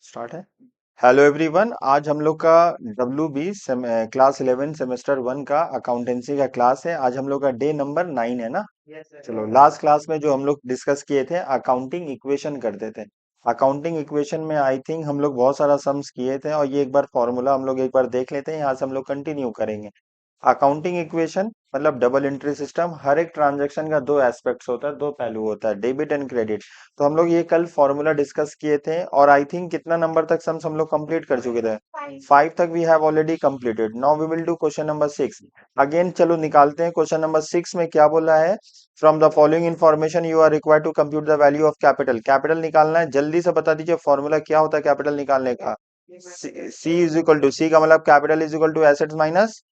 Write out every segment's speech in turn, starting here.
Start है। Hello everyone, आज हम लोग का WB क्लास 11 सेमेस्टर 1 का अकाउंटेंसी का क्लास है। आज हम लोग का डे नंबर 9 है ना। चलो, लास्ट क्लास में जो हम लोग डिस्कस किए थे अकाउंटिंग इक्वेशन करते थे। अकाउंटिंग इक्वेशन में आई थिंक हम लोग बहुत सारा सम्स किए थे और ये एक बार फॉर्मूला हम लोग एक बार देख लेते हैं। यहाँ से हम लोग कंटिन्यू करेंगे। अकाउंटिंग इक्वेशन मतलब डबल एंट्री सिस्टम। हर एक ट्रांजैक्शन का दो एस्पेक्ट्स होता है, दो पहलू होता है, डेबिट एंड क्रेडिट। तो हम लोग ये कल फॉर्मूला डिस्कस किए थे और आई थिंक कितना नंबर तक सम्स हम लोग कंप्लीट कर चुके थे। 5 तक we have already completed. Now we will do question number 6 again. चलो निकालते हैं। क्वेश्चन नंबर 6 में क्या बोला है? From the following information you are required to compute the value of capital. Capital निकालना है, जल्दी से बता दीजिए फॉर्मूला क्या होता है कैपिटल निकालने का। C is equal to, C का मतलब capital is equal to assets minus,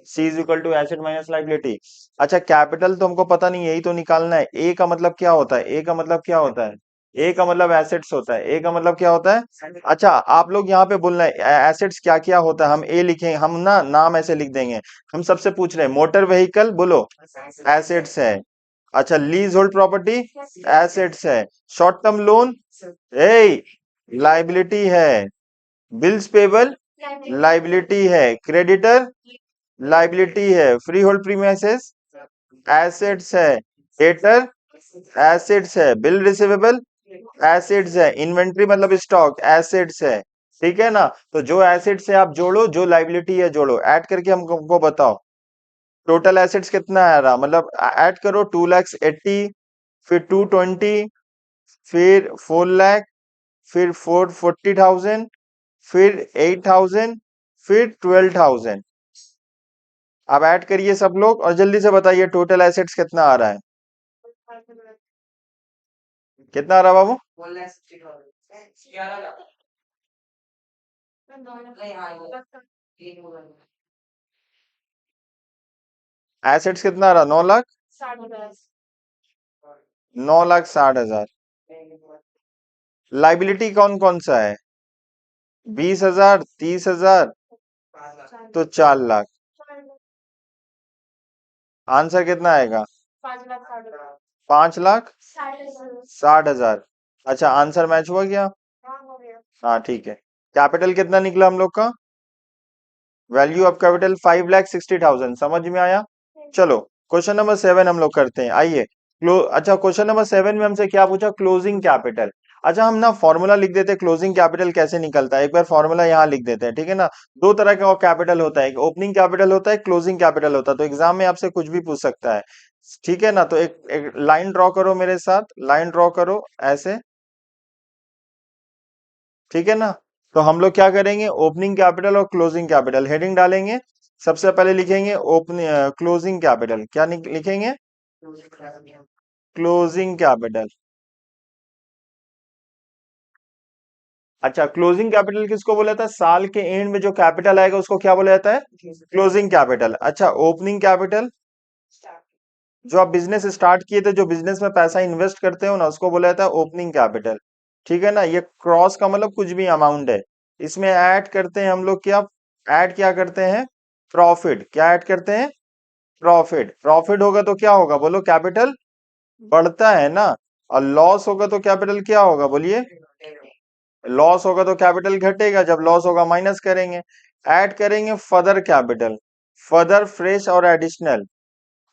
C is equal to asset minus liability. अच्छा, कैपिटल तो हमको पता नहीं, यही तो निकालना है। ए का मतलब क्या होता है? ए का मतलब क्या होता है? ए का मतलब एसेट्स होता है। ए का मतलब क्या होता है? अच्छा, आप लोग यहाँ पे बोलना है एसेट्स क्या क्या होता है। हम ए लिखेंगे, हम ना नाम ऐसे लिख देंगे। हम सबसे पूछ रहे हैं मोटर व्हीकल, बोलो एसेट्स है। अच्छा, लीज होल्ड प्रॉपर्टी एसेट्स है। Short term loan a liability है। बिल्स पेबल लाइबिलिटी है। क्रेडिटर लाइबिलिटी है। फ्री होल्ड प्रीमियसेस एसेट्स है। डेटर एसेट्स है। बिल रिसीवेबल एसेट्स है। इन्वेंट्री मतलब स्टॉक एसेट्स है। ठीक है ना। तो जो एसेट्स है आप जोड़ो, जो लाइबिलिटी है जोड़ो, ऐड करके हमको बताओ टोटल एसेट्स कितना आ रहा। मतलब ऐड करो 2,80,000, फिर 220, फिर 4,00,000, फिर 440,000, फिर 8,000, फिर 12,000। अब ऐड करिए सब लोग और जल्दी से बताइए टोटल एसेट्स कितना आ रहा है। कितना आ रहा बाबू? एसेट्स कितना आ रहा? 9,00,000, 9,60,000। लाइबिलिटी कौन कौन सा है? 20,000, 30,000, तो 4,00,000। आंसर कितना आएगा? 5,60,000। अच्छा, आंसर मैच हुआ क्या? हाँ ठीक है। कैपिटल कितना निकला हम लोग का? Value of capital 5,60,000। समझ में आया? चलो, क्वेश्चन नंबर 7 हम लोग करते हैं, आइए। अच्छा, क्वेश्चन नंबर 7 में हमसे क्या पूछा? Closing capital. अच्छा, हम ना फॉर्मूला लिख देते हैं क्लोजिंग कैपिटल कैसे निकलता है। एक बार फॉर्मूला यहाँ लिख देते हैं, ठीक है ना। दो तरह का कैपिटल होता है, एक ओपनिंग कैपिटल होता है, क्लोजिंग कैपिटल होता है। तो एग्जाम में आपसे कुछ भी पूछ सकता है, ठीक है ना। तो एक लाइन ड्रॉ करो मेरे साथ, लाइन ड्रॉ करो ऐसे, ठीक है ना। तो हम लोग क्या करेंगे? ओपनिंग कैपिटल और क्लोजिंग कैपिटल हेडिंग डालेंगे। सबसे पहले लिखेंगे ओपनिंग क्लोजिंग कैपिटल। क्या लिखेंगे? Closing capital. अच्छा, क्लोजिंग कैपिटल किसको बोला था? साल के एंड में जो कैपिटल आएगा उसको क्या बोला जाता है? Closing capital. अच्छा, ओपनिंग कैपिटल जो आप बिजनेस स्टार्ट किए थे, जो बिजनेस में पैसा इन्वेस्ट करते हो ना, उसको बोला जाता है ओपनिंग कैपिटल। ठीक है ना। ये क्रॉस का मतलब कुछ भी अमाउंट है। इसमें ऐड करते हैं हम लोग क्या? ऐड क्या करते हैं? प्रॉफिट। क्या ऐड करते हैं? प्रॉफिट। प्रॉफिट होगा तो क्या होगा? बोलो, कैपिटल बढ़ता है ना। और लॉस होगा तो कैपिटल क्या होगा? बोलिए। लॉस होगा तो कैपिटल घटेगा, जब लॉस होगा माइनस करेंगे। ऐड करेंगे फर्दर कैपिटल, फर्दर, फ्रेश और एडिशनल।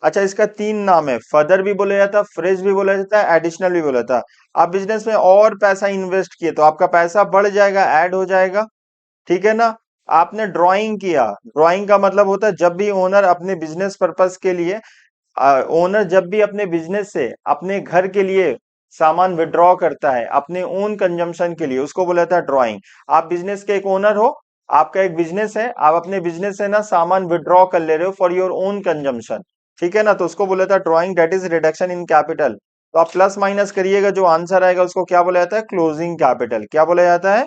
अच्छा, इसका तीन नाम है, फर्दर भी बोला जाता है, फ्रेश भी बोला जाता है, एडिशनल भी बोला जाता है। आप बिजनेस में और पैसा इन्वेस्ट किए तो आपका पैसा बढ़ जाएगा, ऐड हो जाएगा, ठीक है ना। आपने ड्राइंग किया, ड्राइंग का मतलब होता है जब भी ओनर अपने बिजनेस पर्पस के लिए, ओनर जब भी अपने बिजनेस से अपने घर के लिए सामान विड्रॉ करता है अपने ओन कंजम्पशन के लिए, उसको बोला जाता है ड्राइंग। आप बिजनेस के एक ओनर हो, आपका एक बिजनेस है, आप अपने बिजनेस से ना सामान विड्रॉ कर ले रहे हो फॉर योर ओन कंजम्पशन, ठीक है ना। तो उसको बोला जाता है drawing, that is reduction in capital. तो आप प्लस माइनस करिएगा, जो आंसर आएगा उसको क्या बोला जाता है? Closing capital. क्या बोला जाता है?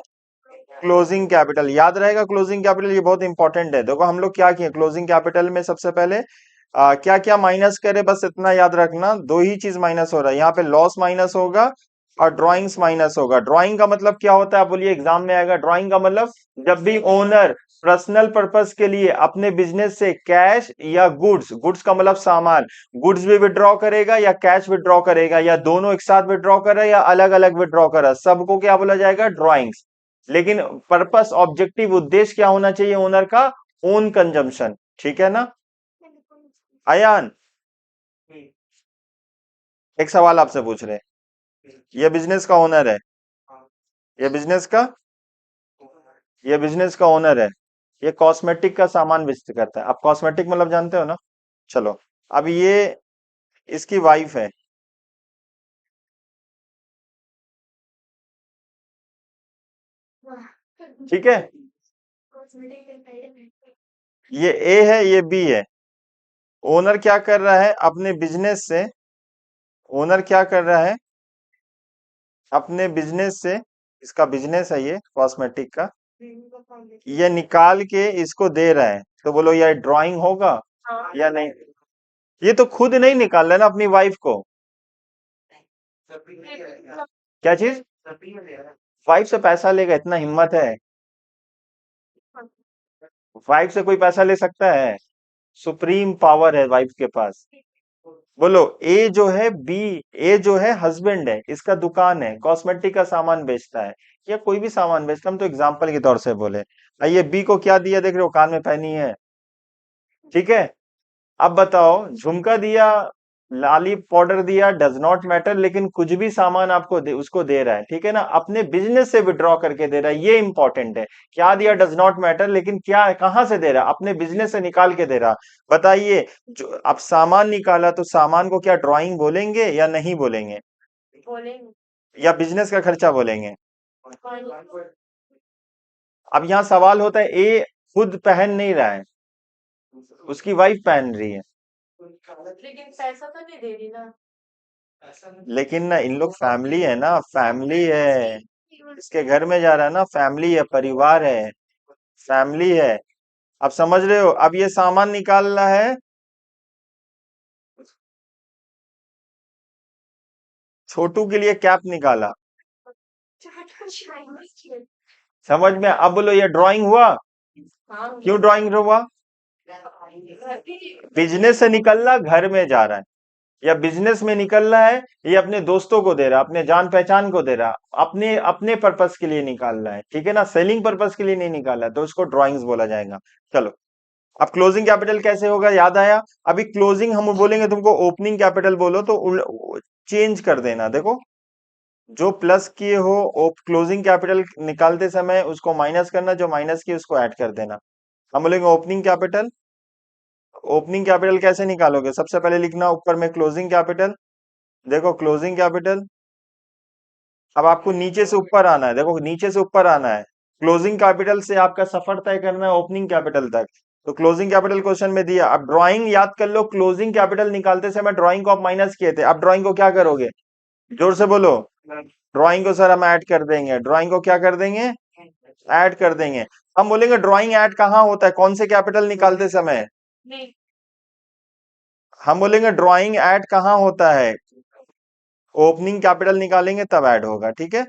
Closing capital. याद रहेगा क्लोजिंग कैपिटल, ये बहुत इंपॉर्टेंट है। देखो हम लोग क्या किए क्लोजिंग कैपिटल में, सबसे पहले क्या क्या माइनस करे, बस इतना याद रखना। दो ही चीज माइनस हो रहा है यहाँ पे, लॉस माइनस होगा और ड्राइंग्स माइनस होगा। ड्राइंग का मतलब क्या होता है? आप बोलिए, एग्जाम में आएगा। ड्राइंग का मतलब जब भी ओनर पर्सनल पर्पस के लिए अपने बिजनेस से कैश या गुड्स, गुड्स का मतलब सामान, गुड्स भी विड्रॉ करेगा या कैश विड्रॉ करेगा या दोनों एक साथ विड्रॉ कर रहा है या अलग अलग विड्रॉ कर रहा है, सबको क्या बोला जाएगा? ड्राइंग्स। लेकिन पर्पस ऑब्जेक्टिव उद्देश्य क्या होना चाहिए ओनर का? ओन कंजम्पशन, ठीक है ना अयान? एक सवाल आपसे पूछ रहे हैं, ये बिजनेस का ओनर है, ये बिजनेस का ये बिजनेस का ओनर है, ये कॉस्मेटिक का सामान बेचते करता है। आप कॉस्मेटिक मतलब जानते हो ना? चलो, अब ये इसकी वाइफ है, ठीक है? ये ए है, ये बी है। ओनर क्या कर रहा है अपने बिजनेस से? ओनर क्या कर रहा है अपने बिजनेस से? इसका बिजनेस है ये कॉस्मेटिक का, ये निकाल के इसको दे रहा है, तो बोलो ये ड्राइंग होगा या नहीं? ये तो खुद नहीं निकाल रहा है ना अपनी वाइफ को। क्या चीज? वाइफ से पैसा लेगा, इतना हिम्मत है? वाइफ से कोई पैसा ले सकता है? सुप्रीम पावर है वाइफ के पास। बोलो, ए जो है बी, ए जो है हस्बैंड है, इसका दुकान है, कॉस्मेटिक का सामान बेचता है, या कोई भी सामान बेचता है, हम तो एग्जाम्पल के तौर से बोले। ये बी को क्या दिया, देख रहे हो, कान में पहनी है, ठीक है? अब बताओ, झुमका दिया, लाली पाउडर दिया, डज नॉट मैटर, लेकिन कुछ भी सामान आपको उसको दे रहा है, ठीक है ना, अपने बिजनेस से विड्रॉ करके दे रहा है, ये इंपॉर्टेंट है। क्या दिया डज नॉट मैटर, लेकिन क्या कहां से दे रहा है? अपने बिजनेस से निकाल के दे रहा। बताइए, जो अब सामान निकाला, तो सामान को क्या ड्राइंग बोलेंगे या नहीं बोलेंगे? या बिजनेस का खर्चा बोलेंगे? अब यहाँ सवाल होता है, ए खुद पहन नहीं रहा है, उसकी वाइफ पहन रही है। लेकिन पैसा तो नहीं दे रही ना। लेकिन ना, इन लोग फैमिली है ना, फैमिली है, इसके घर में जा रहा है ना, फैमिली है, परिवार है, फैमिली है। अब समझ रहे हो? अब ये सामान निकालना है, छोटू के लिए कैप निकाला, समझ में? अब बोलो, ये ड्राइंग हुआ? क्यों ड्राइंग हुआ? बिजनेस से निकलना, घर में जा रहा है, या बिजनेस में निकलना है, ये अपने दोस्तों को दे रहा, अपने जान पहचान को दे रहा, अपने अपने पर्पस के लिए निकाल रहा है, ठीक है ना, सेलिंग पर्पस के लिए नहीं निकाला है, तो उसको ड्राइंग्स बोला जाएगा। चलो, अब क्लोजिंग कैपिटल कैसे होगा, याद आया? अभी क्लोजिंग हम बोलेंगे तुमको ओपनिंग कैपिटल बोलो, तो चेंज कर देना। देखो, जो प्लस किए हो क्लोजिंग कैपिटल निकालते समय उसको माइनस करना, जो माइनस किए उसको ऐड कर देना। हम बोलेंगे ओपनिंग कैपिटल। ओपनिंग कैपिटल कैसे निकालोगे? सबसे पहले लिखना ऊपर में क्लोजिंग कैपिटल। देखो, क्लोजिंग कैपिटल। अब आपको नीचे से ऊपर आना है, देखो नीचे से ऊपर आना है, क्लोजिंग कैपिटल से आपका सफर तय करना है ओपनिंग कैपिटल तक। तो क्लोजिंग कैपिटल क्वेश्चन में दिया। अब ड्राइंग याद कर लो, क्लोजिंग कैपिटल निकालते समय ड्राइंग को आप माइनस किए थे, अब ड्राइंग को क्या करोगे? जोर से बोलो। ड्राइंग को सर हम ऐड कर देंगे, ड्राइंग को क्या कर देंगे? ऐड कर देंगे। हम बोलेंगे ड्राइंग ऐड कहाँ होता है, कौन से कैपिटल निकालते समय? हम बोलेंगे ड्राइंग ऐड कहाँ होता है, ओपनिंग कैपिटल निकालेंगे तब ऐड होगा, ठीक है?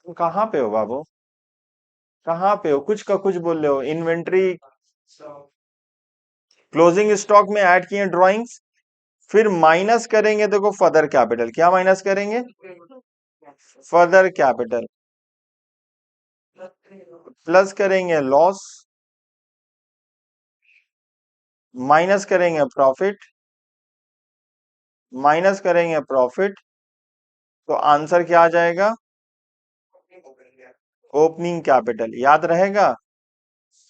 तुम कहाँ पे हो बाबू? कहाँ पे हो? कुछ का कुछ बोल रहे हो। इन्वेंट्री, क्लोजिंग स्टॉक में ऐड किए ड्राइंग्स, फिर माइनस करेंगे, देखो फर्दर कैपिटल, क्या माइनस करेंगे? फर्दर कैपिटल, प्लस करेंगे लॉस, माइनस करेंगे प्रॉफिट, माइनस करेंगे प्रॉफिट, तो आंसर क्या आ जाएगा? Opening capital. याद रहेगा?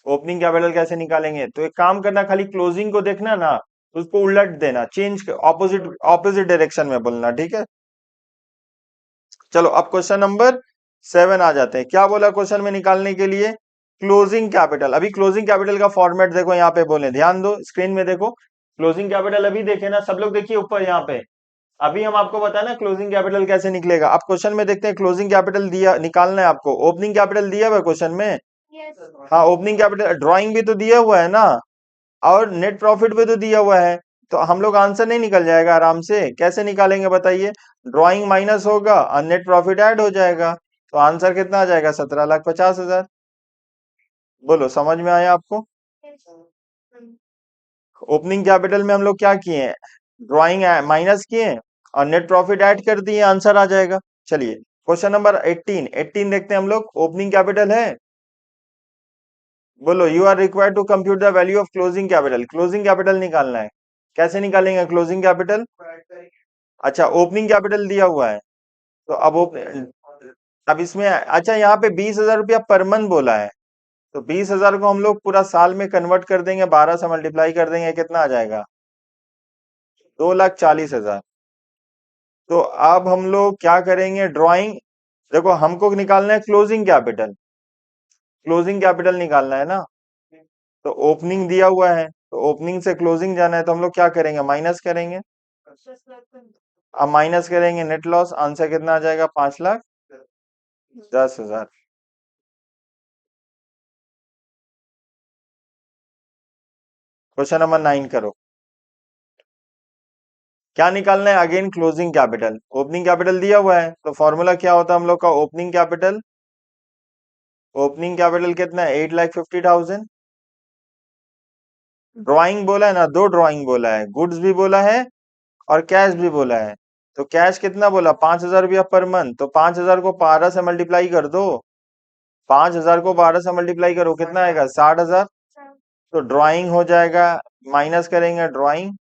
ओपनिंग कैपिटल कैसे निकालेंगे? तो एक काम करना, खाली क्लोजिंग को देखना ना, उसको उलट देना, चेंज ऑपोजिट ऑपोजिट डायरेक्शन में बोलना, ठीक है? चलो, अब क्वेश्चन नंबर 7 आ जाते हैं। क्या बोला क्वेश्चन में निकालने के लिए? Closing capital. अभी क्लोजिंग कैपिटल का फॉर्मेट देखो, यहाँ पे बोले, ध्यान दो, स्क्रीन में देखो। क्लोजिंग कैपिटल अभी देखे ना सब लोग, देखिए ऊपर यहाँ पे। अभी हम आपको बताया ना क्लोजिंग कैपिटल कैसे निकलेगा। अब क्वेश्चन में देखते हैं, क्लोजिंग कैपिटल दिया, निकालना है आपको। ओपनिंग कैपिटल दिया हुआ है क्वेश्चन में। हाँ, ओपनिंग कैपिटल, ड्राइंग भी तो दिया हुआ है ना, और नेट प्रॉफिट भी तो दिया हुआ है। तो हम लोग आंसर नहीं निकल जाएगा आराम से? कैसे निकालेंगे बताइए? ड्राइंग माइनस होगा और नेट प्रॉफिट ऐड हो जाएगा, तो आंसर कितना आ जाएगा? 17,50,000। बोलो, समझ में आया आपको? ओपनिंग कैपिटल में हम लोग क्या किए? ड्राइंग माइनस किए और नेट प्रॉफिट ऐड कर दिए, आंसर आ जाएगा। चलिए क्वेश्चन नंबर 18, 18 देखते हैं हम लोग। ओपनिंग कैपिटल है, बोलो। You are required to compute the value of closing capital. Closing capital निकालना है। कैसे निकालेंगे क्लोजिंग कैपिटल? अच्छा, ओपनिंग कैपिटल दिया हुआ है, तो अब इसमें अच्छा यहाँ पे 20,000 रुपया पर मंथ बोला है, तो 20,000 को हम लोग पूरा साल में कन्वर्ट कर देंगे, 12 से मल्टीप्लाई कर देंगे, कितना आ जाएगा? 2,40,000। तो अब हम लोग क्या करेंगे, ड्राइंग। देखो हमको निकालना है क्लोजिंग कैपिटल, क्लोजिंग कैपिटल निकालना है ना। तो ओपनिंग दिया हुआ है, तो ओपनिंग से क्लोजिंग जाना है, तो हम लोग क्या करेंगे, माइनस करेंगे। अब माइनस करेंगे, नेट लॉस, आंसर कितना आ जाएगा? 5,10,000। क्वेश्चन नंबर 9 करो। क्या निकालना है? Again closing capital. Opening capital दिया हुआ है, तो फॉर्मूला क्या होता है हम लोग का? ओपनिंग कैपिटल, ओपनिंग कैपिटल कितना है? 8,50,000। ड्राइंग बोला है ना, दो ड्राइंग बोला है, गुड्स भी बोला है और कैश भी बोला है। तो कैश कितना बोला? 5,000 रुपया पर मंथ, तो 5,000 को 12 से मल्टीप्लाई कर दो। 5,000 को 12 से मल्टीप्लाई करो, कितना आएगा? 60,000। तो ड्राइंग हो जाएगा, माइनस करेंगे ड्राइंग,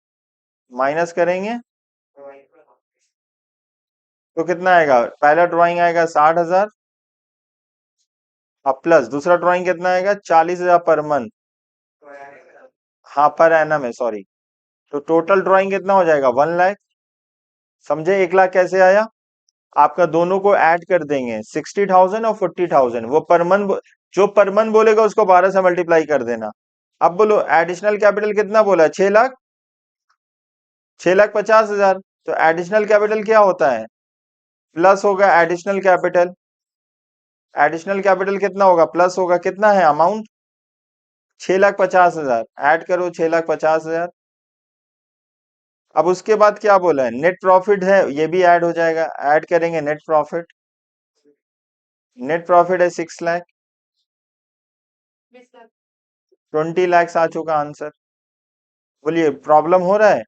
माइनस करेंगे तो कितना आएगा? पहला ड्राइंग आएगा 60,000, अब प्लस दूसरा ड्राइंग कितना आएगा? 40,000 पर मंथ। हाँ, पर एनम है, सॉरी। तो टोटल ड्राइंग कितना हो जाएगा? 1 लाख। समझे 1 लाख कैसे आया? आपका दोनों को ऐड कर देंगे, 60,000 और 40,000, वो पर मंथ, जो पर मंथ बोलेगा उसको 12 से मल्टीप्लाई कर देना। अब बोलो एडिशनल कैपिटल कितना बोला? 6 लाख, 6,50,000। तो एडिशनल कैपिटल क्या होता है? प्लस होगा एडिशनल कैपिटल। एडिशनल कैपिटल कितना होगा? प्लस होगा। कितना है अमाउंट? 6,50,000। ऐड करो 6,50,000। अब उसके बाद क्या बोला है? नेट प्रॉफिट है, ये भी ऐड हो जाएगा। ऐड करेंगे नेट प्रॉफिट, नेट प्रॉफिट है 6 लाख। 20 लाख आ चुका आंसर। बोलिए प्रॉब्लम हो रहा है?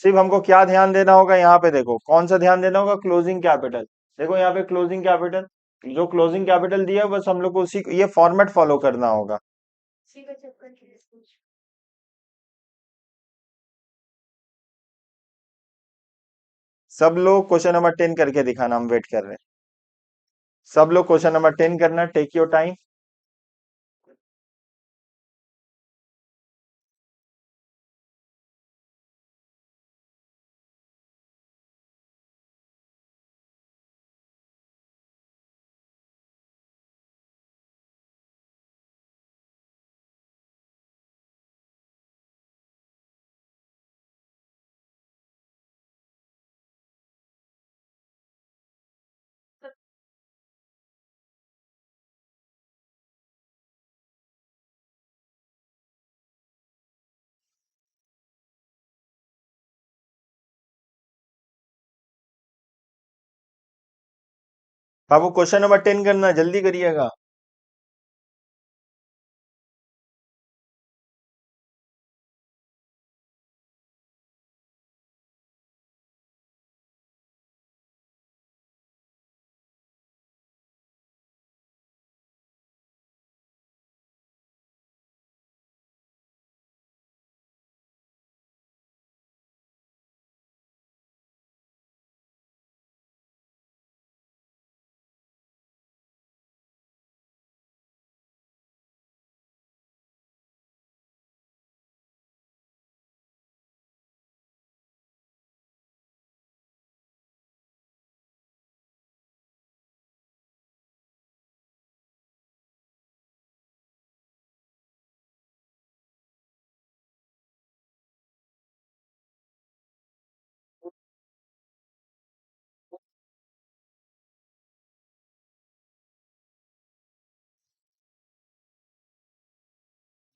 सिर्फ हमको क्या ध्यान देना होगा यहाँ पे? देखो कौन सा ध्यान देना होगा? Closing capital. देखो यहाँ पे क्लोजिंग कैपिटल, जो क्लोजिंग कैपिटल दिया है बस हम लोग को उसी ये फॉर्मेट फॉलो करना होगा। सब लोग क्वेश्चन नंबर 10 करके दिखाना, हम वेट कर रहे हैं। सब लोग क्वेश्चन नंबर 10 करना, टेक योर टाइम। बाबू क्वेश्चन नंबर 10 करना, जल्दी करिएगा।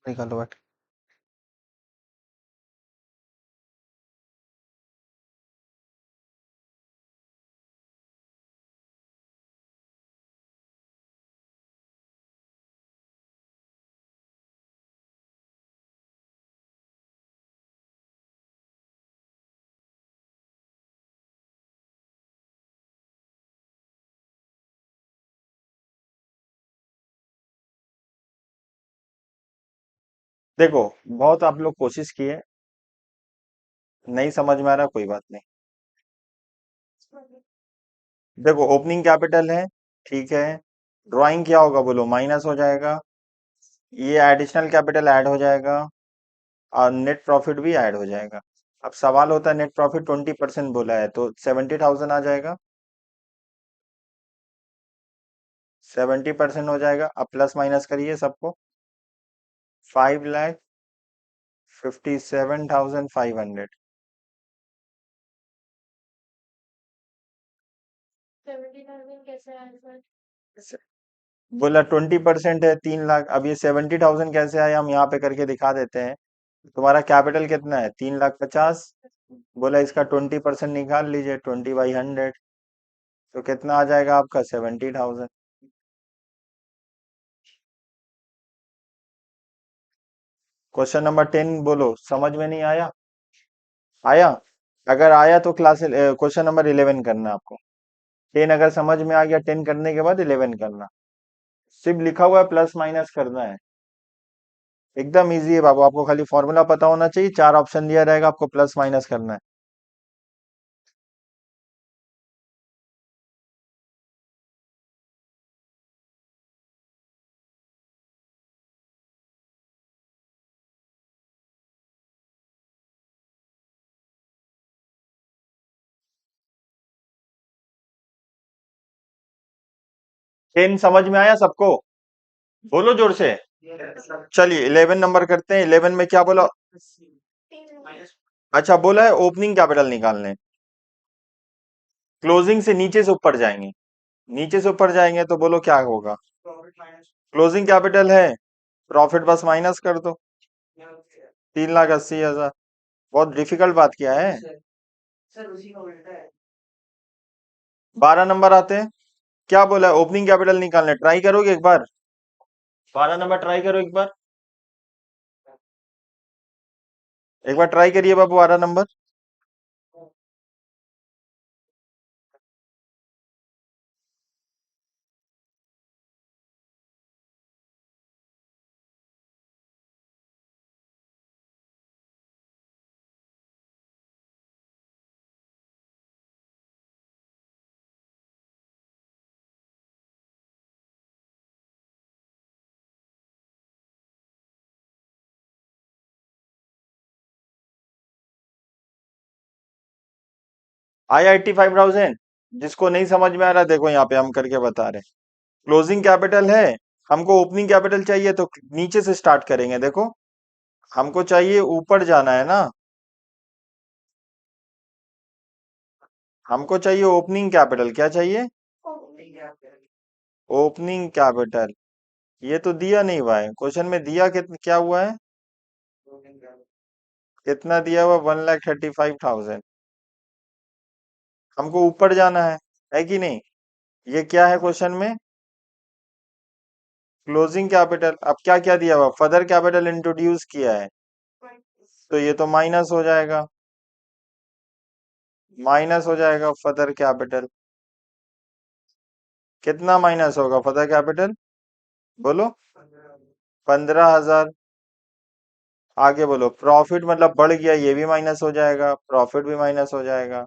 निकालो बैठ। देखो, बहुत आप लोग कोशिश किए, नहीं समझ में आ रहा, कोई बात नहीं। देखो, ओपनिंग कैपिटल है, ठीक है। ड्राइंग क्या होगा बोलो, माइनस हो जाएगा। ये एडिशनल कैपिटल ऐड हो जाएगा, और नेट प्रॉफिट भी ऐड हो जाएगा। अब सवाल होता है, नेट प्रॉफिट 20% बोला है, तो 70,000 आ जाएगा। 70% हो जाएगा। अब प्लस माइनस करिए सबको। 5,57,500। बोला 20% है, 3 लाख। अब ये 70,000 कैसे आया, हम यहाँ पे करके दिखा देते हैं। तुम्हारा कैपिटल कितना है, 3,50,000। बोला इसका 20% निकाल लीजिए, 20/100। तो कितना आ जाएगा आपका, 70,000। क्वेश्चन नंबर 10 बोलो, समझ में नहीं आया? आया? अगर आया तो क्लास क्वेश्चन नंबर 11 करना आपको। 10 अगर समझ में आ गया, 10 करने के बाद 11 करना। सिर्फ लिखा हुआ है, प्लस माइनस करना है। एकदम इजी है बाबू, आपको खाली फॉर्मूला पता होना चाहिए। 4 ऑप्शन दिया रहेगा, आपको प्लस माइनस करना है। टेन समझ में आया सबको? बोलो जोर से। चलिए 11 नंबर करते हैं। 11 में क्या बोला? अच्छा, बोला है ओपनिंग कैपिटल निकालने। क्लोजिंग से नीचे से ऊपर जाएंगे। नीचे से ऊपर जाएंगे तो बोलो क्या होगा। क्लोजिंग कैपिटल है, प्रॉफिट बस माइनस कर दो। 3,80,000। बहुत डिफिकल्ट बात किया है। 12 नंबर आते हैं। क्या बोला है, ओपनिंग कैपिटल निकालने। ट्राई करोगे एक बार? 12 नंबर ट्राई करो एक बार। एक बार ट्राई करिए बाबू, 12 नंबर। आया 85,000? जिसको नहीं समझ में आ रहा, देखो यहाँ पे हम करके बता रहे हैं। क्लोजिंग कैपिटल है, हमको ओपनिंग कैपिटल चाहिए, तो नीचे से स्टार्ट करेंगे। देखो, हमको चाहिए ऊपर जाना है ना। हमको चाहिए ओपनिंग कैपिटल। क्या चाहिए? Opening capital. ये तो दिया नहीं हुआ है क्वेश्चन में। दिया क्या हुआ है? कितना दिया हुआ? 1,35,000। हमको ऊपर जाना है कि नहीं? ये क्या है क्वेश्चन में? Closing capital. अब क्या क्या दिया हुआ, फर्दर कैपिटल इंट्रोड्यूस किया है, तो ये तो माइनस हो जाएगा। माइनस हो जाएगा फर्दर कैपिटल। कितना माइनस होगा फर्दर कैपिटल, बोलो? 15,000। आगे बोलो, प्रॉफिट मतलब बढ़ गया, ये भी माइनस हो जाएगा, प्रॉफिट भी माइनस हो जाएगा।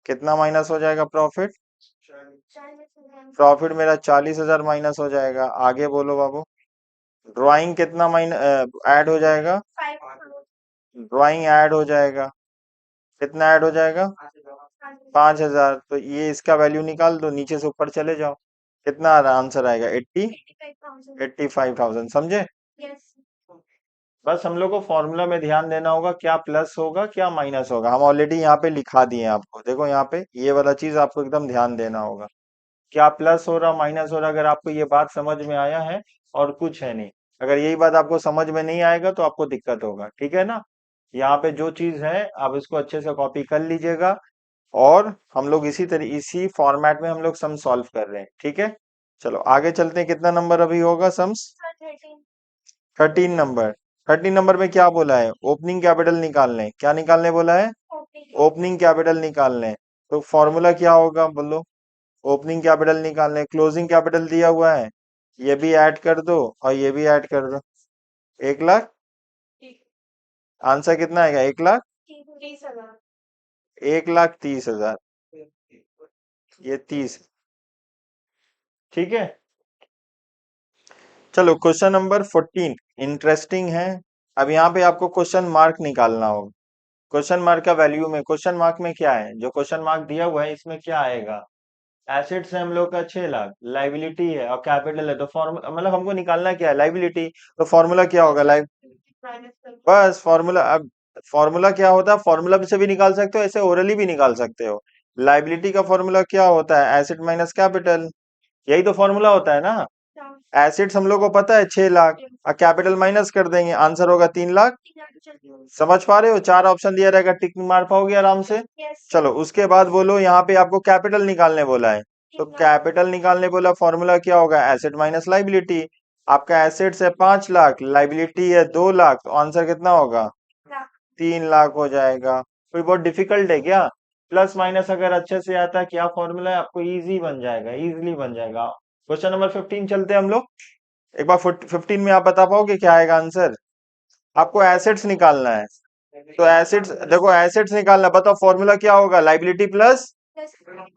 कितना माइनस हो जाएगा प्रॉफिट? प्रॉफिट मेरा 40,000 माइनस हो जाएगा। आगे बोलो बाबू। ड्राइंग कितना माइनस ऐड हो जाएगा? ड्राइंग ऐड हो जाएगा। कितना ऐड हो जाएगा? 5,000। तो ये इसका वैल्यू निकाल दो, नीचे से ऊपर चले जाओ। कितना आंसर आएगा? 85,000। समझे? बस हम लोग को फॉर्मूला में ध्यान देना होगा, क्या प्लस होगा क्या माइनस होगा। हम ऑलरेडी यहाँ पे लिखा दिए हैं आपको, देखो यहाँ पे ये वाला चीज आपको एकदम ध्यान देना होगा। क्या प्लस हो रहा माइनस हो रहा, अगर आपको ये बात समझ में आया है, और कुछ है नहीं। अगर यही बात आपको समझ में नहीं आएगा तो आपको दिक्कत होगा, ठीक है ना? यहाँ पे जो चीज है आप इसको अच्छे से कॉपी कर लीजिएगा। और हम लोग इसी फॉर्मेट में हम लोग सम सॉल्व कर रहे हैं, ठीक है? चलो आगे चलते हैं। कितना नंबर अभी होगा सम्स? 13 नंबर। 13 नंबर में क्या बोला है, ओपनिंग कैपिटल निकालने। क्या निकालने बोला है? ओपनिंग कैपिटल निकालने। तो फॉर्मूला क्या होगा बोलो? ओपनिंग कैपिटल निकालने, क्लोजिंग कैपिटल दिया हुआ है, ये भी ऐड कर दो और ये भी ऐड कर दो। 1,00,000। आंसर कितना आएगा? 1,30,000। ये 30। ठीक है। चलो क्वेश्चन नंबर 14 इंटरेस्टिंग है। अब यहाँ पे आपको क्वेश्चन मार्क निकालना होगा। क्वेश्चन मार्क का वैल्यू में, क्वेश्चन मार्क में क्या है, जो क्वेश्चन मार्क दिया हुआ है इसमें क्या आएगा? एसेट्स है हम लोग का 6 लाख, लाइबिलिटी है और कैपिटल है, तो फॉर्मूला मतलब हमको निकालना क्या है? लाइबिलिटी। तो फॉर्मूला क्या होगा? लाइब बस फॉर्मूला। अब फॉर्मूला क्या होता है? फॉर्मूला से भी निकाल सकते हो, ऐसे ओरली भी निकाल सकते हो। लाइबिलिटी का फॉर्मूला क्या होता है? Asset minus capital. यही तो फॉर्मूला होता है ना। एसेट्स हम लोग को पता है 6 लाख, और कैपिटल माइनस कर देंगे, आंसर होगा 3 लाख। समझ पा रहे हो? 4 ऑप्शन दिया रहेगा, टिक मार पाओगे आराम से। चलो उसके बाद बोलो, यहाँ पे आपको कैपिटल निकालने बोला है। तो कैपिटल निकालने बोला, फॉर्मूला क्या होगा? Asset minus liability. आपका एसेट्स है 5 लाख, लाइबिलिटी है 2 लाख, तो आंसर कितना होगा? 3 लाख हो जाएगा। कोई बहुत डिफिकल्ट है क्या? प्लस माइनस अगर अच्छे से आता है क्या फॉर्मूला है, आपको इजी बन जाएगा, इजीली बन जाएगा। क्वेश्चन नंबर 15 चलते हैं हम लोग। एक बार 15 में आप बता पाओगे क्या आएगा आंसर? आपको एसेट्स निकालना है। तो एसेट्स देखो, एसेट्स निकालना, बताओ फॉर्मूला क्या होगा? Liability plus.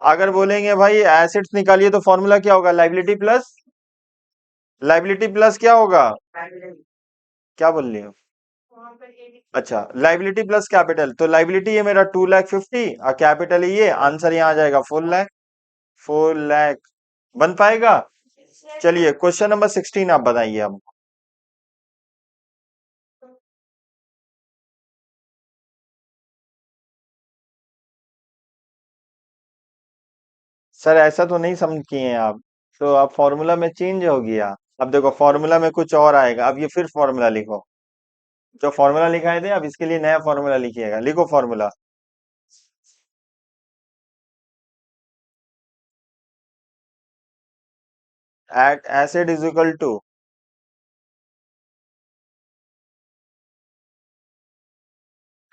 अगर बोलेंगे भाई एसेट्स निकालिए तो फॉर्मूला क्या होगा? Liability plus. लाइबिलिटी प्लस क्या होगा? क्या बोल रही हो? अच्छा, लाइबिलिटी प्लस कैपिटल, तो लाइबिलिटी है मेरा 2,50,000 और कैपिटल है ये, आंसर यहाँ आ जाएगा 4 लाख। 4 लाख बन पाएगा? चलिए क्वेश्चन नंबर 16 आप बताइए अब। सर ऐसा तो नहीं समझ किए हैं आप। तो अब फॉर्मूला में चेंज हो गया। अब देखो फॉर्मूला में कुछ और आएगा, अब ये फिर फॉर्मूला लिखो। जो फॉर्मूला लिखाए थे अब इसके लिए नया फॉर्मूला लिखिएगा, लिखो फॉर्मूला। एट एसिड is equal to,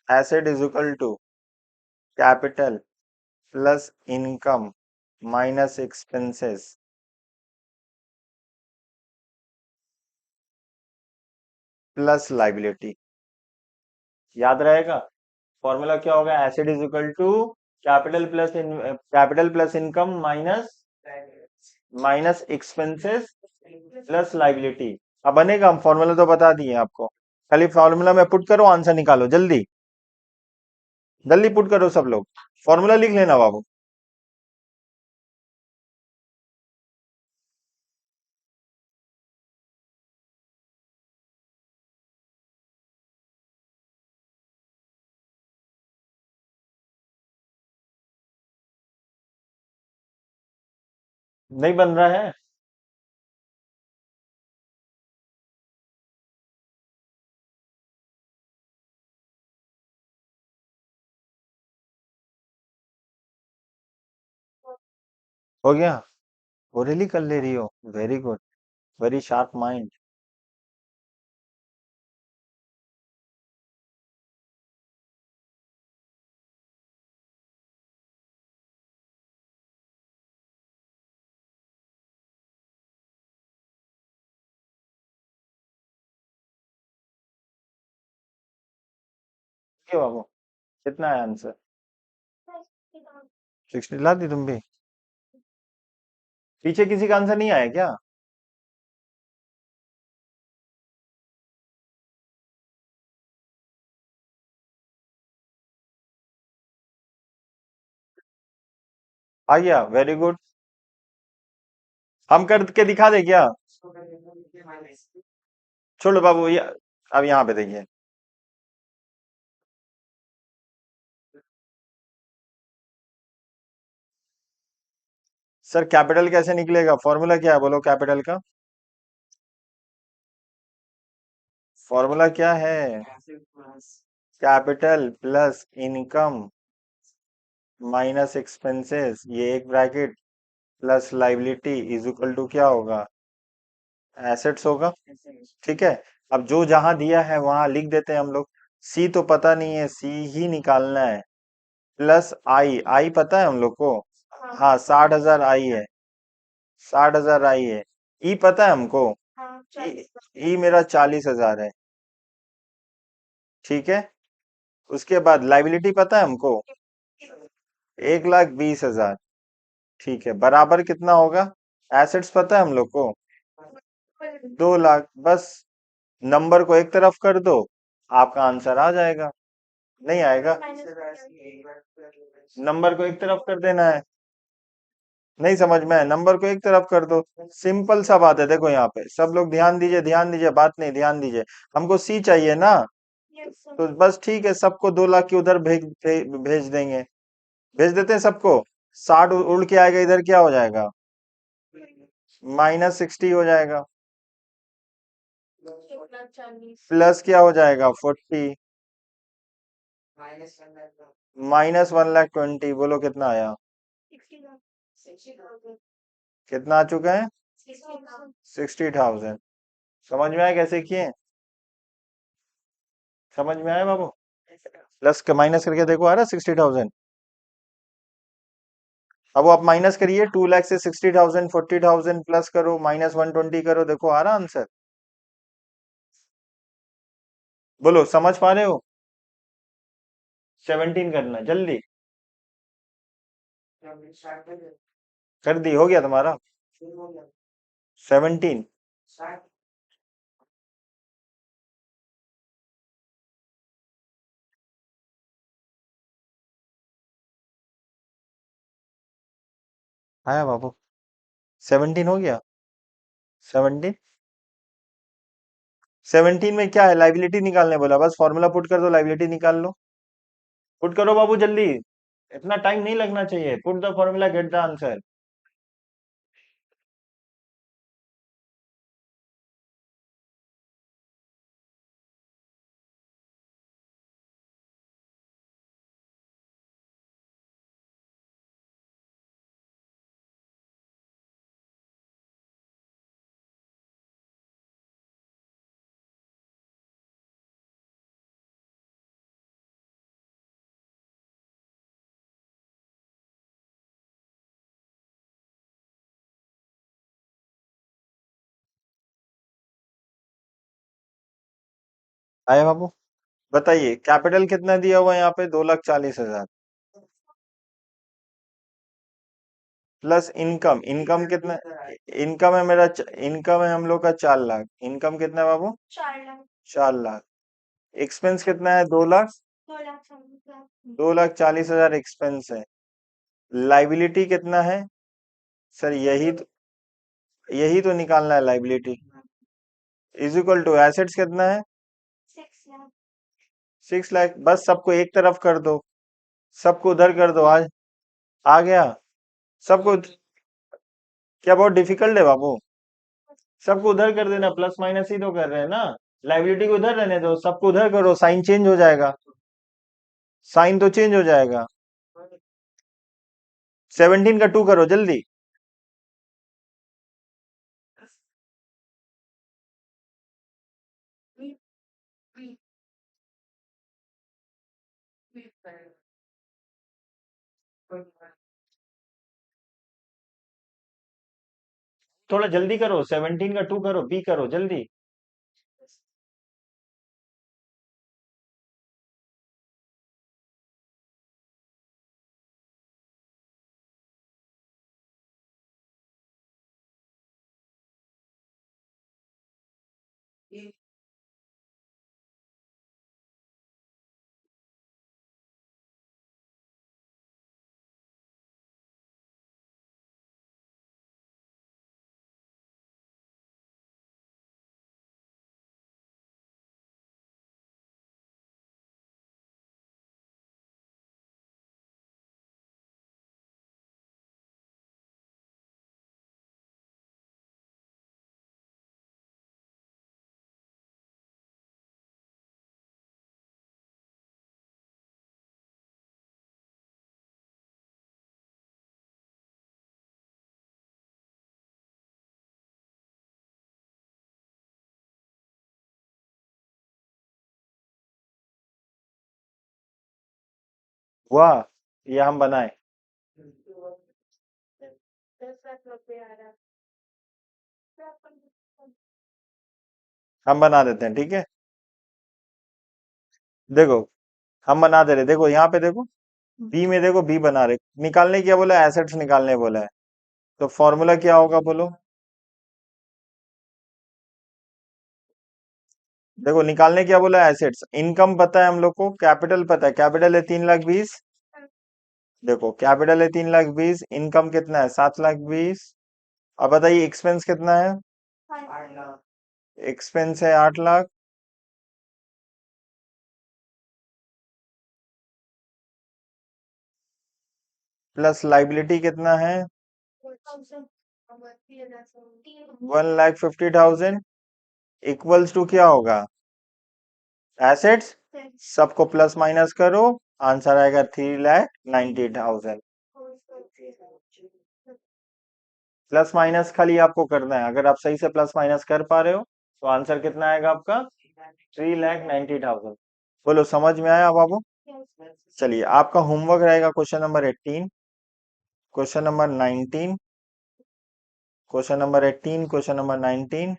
assets is equal to capital plus income minus expenses plus liability. याद रहेगा? फॉर्मूला क्या होगा? Assets is equal to capital plus income minus minus expenses plus liability. अब बनेगा, हम फॉर्मूला तो बता दिए आपको। खाली फॉर्मूला में पुट करो, आंसर निकालो जल्दी। जल्दी पुट करो सब लोग, फॉर्मूला लिख लेना बाबू। नहीं बन रहा है? हो गया? ओरली कर ले रही हो, very good, very sharp mind. क्यों बाबू? कितना है आंसर? 60 ला दी तुम भी? पीछे किसी का आंसर नहीं आया क्या? आ गया, वेरी गुड। हम करके दिखा दे क्या? छोड़ो बाबू ये। अब यहाँ पे देखिए। सर कैपिटल कैसे निकलेगा? फॉर्मूला क्या है बोलो कैपिटल का? फॉर्मूला क्या है? Capital plus income minus expenses, ये एक bracket, plus liability is equal to क्या होगा? एसेट्स होगा। ठीक है। अब जो जहां दिया है वहां लिख देते हैं हम लोग। सी तो पता नहीं है, सी ही निकालना है। प्लस आई, आई पता है हम लोग को। हाँ 60,000 आई है। 60,000 आई है। ई पता है हमको। ई, ई मेरा 40,000 है। ठीक है। उसके बाद लाइबिलिटी पता है हमको, 1,20,000। ठीक है, बराबर कितना होगा? एसेट्स पता है हम लोग को, 2 लाख। बस नंबर को एक तरफ कर दो, आपका आंसर आ जाएगा। नहीं आएगा, नंबर को एक तरफ कर देना है। नहीं समझ में आया? नंबर को एक तरफ कर दो, सिंपल सा बात है। देखो यहाँ पे सब लोग ध्यान दीजिए, ध्यान दीजिए, बात नहीं, ध्यान दीजिए। हमको सी चाहिए ना, तो बस ठीक है, सबको 2 लाख की उधर भेज देंगे। भेज देते हैं सबको। 60 उड़ के आएगा इधर, क्या हो जाएगा? -60 हो जाएगा। प्लस क्या हो जाएगा? 40। -1,20,000। बोलो कितना आया? कितना आ चुका है? 60,000। समझ में आया कैसे किए? समझ में आया बाबू? प्लस के माइनस करके देखो, आ रहा 60,000। अब वो आप माइनस करिए, 2 लाख से 60,000, 40,000 प्लस करो, -120 करो, देखो आ रहा आंसर। बोलो समझ पा रहे हो? 17 करना जल्दी। कर दी, हो गया तुम्हारा 17। आया बाबू? 17 हो गया। 17। 17 में क्या है? लाइबिलिटी निकालने बोला, बस फॉर्मूला पुट कर दो, लाइबिलिटी निकाल लो। पुट करो बाबू जल्दी, इतना टाइम नहीं लगना चाहिए। Put the formula, get the answer. आया बाबू? बताइए, कैपिटल कितना दिया हुआ है यहाँ पे? 2,40,000। प्लस इनकम, इनकम कितना? इनकम है मेरा, इनकम है हम लोग का 4 लाख। इनकम कितना है बाबू? 4 लाख। एक्सपेंस कितना है? 2 लाख। 2,40,000 एक्सपेंस है। लाइबिलिटी कितना है? सर यही तो निकालना है, liability is equal to assets कितना है? 6 लाख। बस सबको एक तरफ कर दो, सबको उधर कर दो। आज आ गया सबको? क्या बहुत डिफिकल्ट है बाबू? सबको उधर कर देना, प्लस माइनस ही तो कर रहे हैं ना। लाइबिलिटी को उधर रहने दो, सबको उधर करो, साइन चेंज हो जाएगा। साइन तो चेंज हो जाएगा। 17 का 2 करो जल्दी। थोड़ा जल्दी करो, 17 का 2 करो, बी करो जल्दी। वाह, ये हम बनाए। हम बना देते हैं, ठीक है। देखो हम बना दे रहे, देखो यहाँ पे देखो, बी में देखो, बी बना रहे, निकालने क्या बोला है, एसेट्स निकालने बोला है। तो फॉर्मूला क्या होगा बोलो। देखो निकालने क्या बोला है, एसेट्स। इनकम पता है हम लोग को, कैपिटल पता है, कैपिटल है 3,20,000। देखो कैपिटल है 3,20,000, इनकम कितना है 7,20,000। अब बताइए एक्सपेंस कितना है, एक्सपेंस है 8,00,000। प्लस लाइबिलिटी कितना है, 1,50,000। इक्वल्स टू क्या होगा, एसेट्स। सबको प्लस माइनस करो, आंसर आएगा 3,90,000। प्लस माइनस खाली आपको करना है, अगर आप सही से प्लस माइनस कर पा रहे हो तो आंसर कितना आएगा आपका, 3,90,000। बोलो समझ में आया बाबू। चलिए आपका होमवर्क रहेगा question number 18, question number 19, question number 18, question number 19।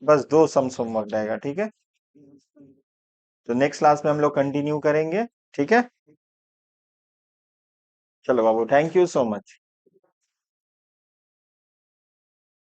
बस दो सम्स होमवर्क रहेगा, ठीक है। तो नेक्स्ट क्लास में हम लोग कंटिन्यू करेंगे, ठीक है। चलो बाबू, थैंक यू सो मच।